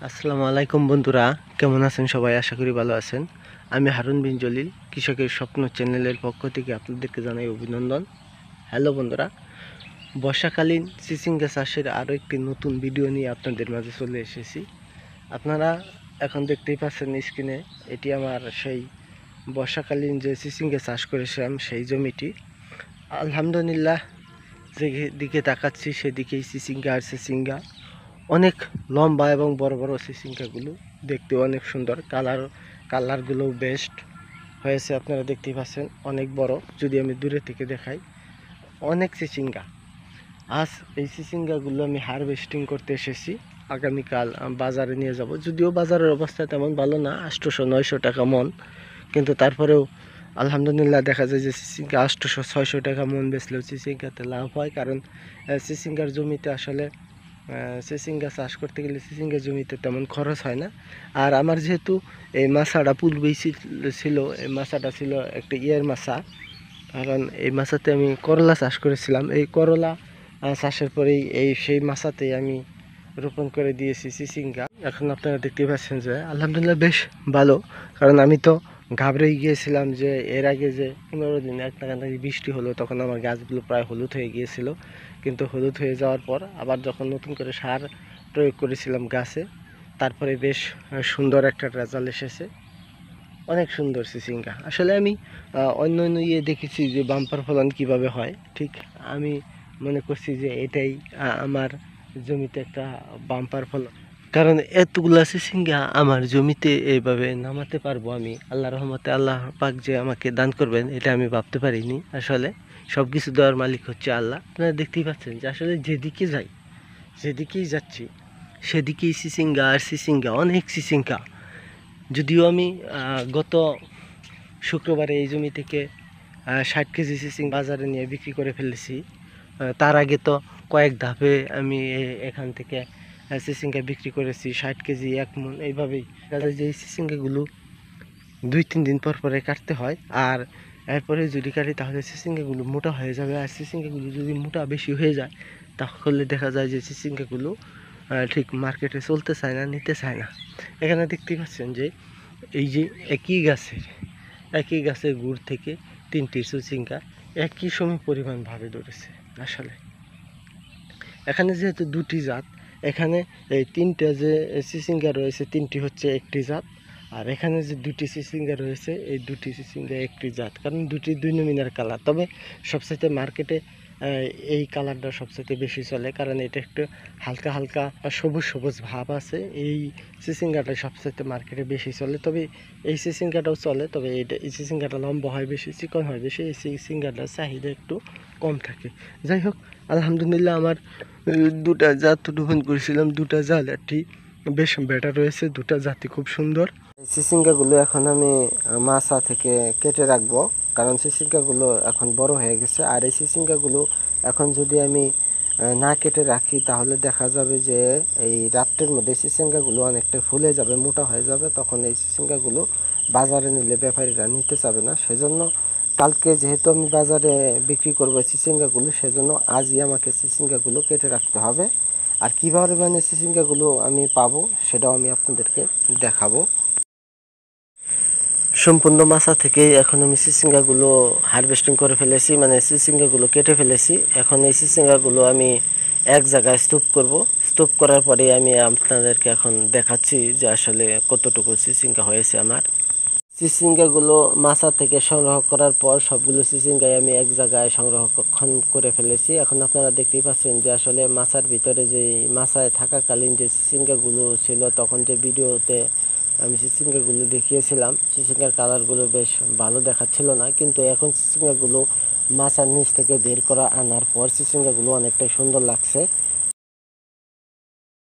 আসসালামু আলাইকুম বন্ধুরা, কেমন আছেন সবাই? আশা করি ভালো আছেন। আমি হারুন বিন জলিল, কৃষকের স্বপ্ন চ্যানেলের পক্ষ থেকে আপনাদেরকে জানাই অভিনন্দন। হ্যালো বন্ধুরা, বর্ষাকালীন চিচিঙ্গা চাষের আরও একটি নতুন ভিডিও নিয়ে আপনাদের মাঝে চলে এসেছি। আপনারা এখন দেখতেই পাচ্ছেন স্ক্রিনে, এটি আমার সেই বর্ষাকালীন যে চিচিঙ্গা চাষ করেছিলাম সেই জমিটি। আলহামদুলিল্লাহ, যেদিকে তাকাচ্ছি সেদিকেই চিচিঙ্গা আর চিচিঙ্গা। অনেক লম্বা এবং বড় বড় চিচিঙ্গাগুলো দেখতে অনেক সুন্দর, কালারগুলো বেস্ট হয়েছে। আপনারা দেখতেই পাচ্ছেন অনেক বড়। যদি আমি দূরে থেকে দেখাই, অনেক চিচিঙ্গা। আজ এই চিচিঙ্গাগুলো আমি হারভেস্টিং করতে এসেছি। আগামীকাল বাজারে নিয়ে যাব। যদিও বাজারের অবস্থা তেমন ভালো না, 800-900 টাকা মন, কিন্তু তারপরেও আলহামদুলিল্লাহ দেখা যায় যে চিচিঙ্গা 800-600 টাকা মন বেচলেও চিচিঙ্গাতে লাভ হয়। কারণ চিচিঙ্গার জমিতে আসলে চিচিঙ্গা চাষ করতে গেলে চিচিঙ্গা জমিতে তেমন খরচ হয় না। আর আমার যেহেতু এই মাছাটা পূর্বেই ছিল, এই মাছাটা ছিল একটা মাছা। কারণ এই মাছাতে আমি করলা চাষ করেছিলাম। এই করলা চাষের পরেই সেই মাছাতেই আমি রোপণ করে দিয়েছি চিচিঙ্গা। এখন আপনারা দেখতে পাচ্ছেন যে আলহামদুলিল্লাহ বেশ ভালো। কারণ আমি তো ঘাবড়েই গিয়েছিলাম যে এর আগে যে 15 দিন এক নাগাড়ি বৃষ্টি হলো, তখন আমার গাছগুলো প্রায় হলুদ হয়ে গিয়েছিল। কিন্তু হলুদ হয়ে যাওয়ার পর আবার যখন নতুন করে সার প্রয়োগ করেছিলাম গাছে, তারপরে বেশ সুন্দর একটা রেজাল্ট এসেছে। অনেক সুন্দর চিচিঙ্গা। আসলে আমি অন্য দেখেছি যে বাম্পার ফলন কিভাবে হয়, ঠিক আমি মনে করছি যে এটাই আমার জমিতে একটা বাম্পার ফলন। কারণ এতগুলা চিচিঙ্গা আমার জমিতে এইভাবে নামাতে পারবো আমি, আল্লাহ রহমতে, আল্লাহ পাক যে আমাকে দান করবেন এটা আমি ভাবতে পারিনি। আসলে সব কিছু দেওয়ার মালিক হচ্ছে আল্লাহ। আপনারা দেখতেই পাচ্ছেন যে আসলে যেদিকেই যাচ্ছি সেদিকেই চিচিঙ্গা আর চিচিঙ্গা, অনেক চিচিঙ্গা। যদিও আমি গত শুক্রবারে এই জমি থেকে 60 কেজি চিচিঙ্গা বাজারে নিয়ে বিক্রি করে ফেলেছি। তার আগে তো কয়েক ধাপে আমি এখান থেকে চিচিঙ্গা বিক্রি করেছি 60 কেজি, 1 মণ, এইভাবেই। যে এই চিচিঙ্গাগুলো 2-3 দিন পর পরে কাটতে হয়। আর এরপরে যদি কাটি তাহলে চিচিঙ্গাগুলো মোটা হয়ে যাবে। আর চিচিঙ্গাগুলো যদি মোটা বেশি হয়ে যায় তাহলে দেখা যায় যে চিচিঙ্গাগুলো ঠিক মার্কেটে চলতে চায় না, নিতে চায় না। এখানে দেখতেই পাচ্ছেন যে এই যে একই গাছের গুড় থেকে 3টি চিচিঙ্গা একই সময় পরিমাণভাবে ধরেছে। আসলে এখানে যেহেতু 2টি জাত, এখানে এই 3টা যে চিচিঙ্গা রয়েছে 3টি হচ্ছে একটি জাত। আর এখানে যে 2টি চিচিঙ্গা রয়েছে এই 2টি চিচিঙ্গা একটি জাত। কারণ 2টি 2 নমিনার কালার। তবে সবচাইতে মার্কেটে এই কালারটা সবচাইতে বেশি চলে, কারণ এটা একটু হালকা হালকা সবুজ সবুজ ভাব আছে। এই চিচিঙ্গাটা সবচাইতে মার্কেটে বেশি চলে। তবে এই চিচিঙ্গাটাও চলে, তবে এই চিচিঙ্গাটা লম্বা হয় বেশি, চিকন হয় বেশি। এই চিচিঙ্গাটার চাহিদা একটু কম থাকে। যাই হোক, আলহামদুলিল্লাহ আমার 2টা জাত রোপণ করেছিলাম। 2টা জাতই বেশ বেটার রয়েছে, 2টা জাতি খুব সুন্দর। এই চিচিঙ্গাগুলো এখন আমি মাছা থেকে কেটে রাখবো, কারণ চিচিঙ্গাগুলো এখন বড় হয়ে গেছে। আর এই চিচিঙ্গাগুলো এখন যদি আমি না কেটে রাখি তাহলে দেখা যাবে যে এই রাত্রের মধ্যে চিচিঙ্গাগুলো অনেকটা ফুলে যাবে, মোটা হয়ে যাবে। তখন এই চিচিঙ্গাগুলো বাজারে নিলে ব্যাপারীরা নিতে চাবে না। সেজন্য কালকে যেহেতু আমি বাজারে বিক্রি করবো চিচিঙ্গাগুলো, সেজন্য আজই আমাকে চিচিঙ্গাগুলো কেটে রাখতে হবে। আর কীভাবে মানে চিচিঙ্গাগুলো আমি পাবো সেটাও আমি আপনাদেরকে দেখাবো। সম্পূর্ণ মাছা থেকে এখন আমি চিচিঙ্গাগুলো হারভেস্টিং করে ফেলেছি, মানে চিচিঙ্গাগুলো কেটে ফেলেছি। এখন এই চিচিঙ্গাগুলো আমি এক জায়গায় স্তূপ করব। স্তূপ করার পরে আমি আপনাদেরকে এখন দেখাচ্ছি যে আসলে কতটুকু চিচিঙ্গা হয়েছে আমার। চিচিঙ্গাগুলো মাছা থেকে সংগ্রহ করার পর সবগুলো চিচিঙ্গাই আমি এক জায়গায় সংরক্ষণ করে ফেলেছি। এখন আপনারা দেখতেই পাচ্ছেন যে আসলে মাছার ভিতরে যে মাছায় থাকাকালীন যে চিচিঙ্গাগুলো ছিল, তখন যে ভিডিওতে আমি চিচিঙ্গাগুলো দেখিয়েছিলাম, চিচিঙ্গার কালারগুলো বেশ ভালো দেখাচ্ছিল না। কিন্তু এখন চিচিঙ্গাগুলো মাছার নিচ থেকে বের করা আনার পর চিচিঙ্গাগুলো অনেকটাই সুন্দর লাগছে।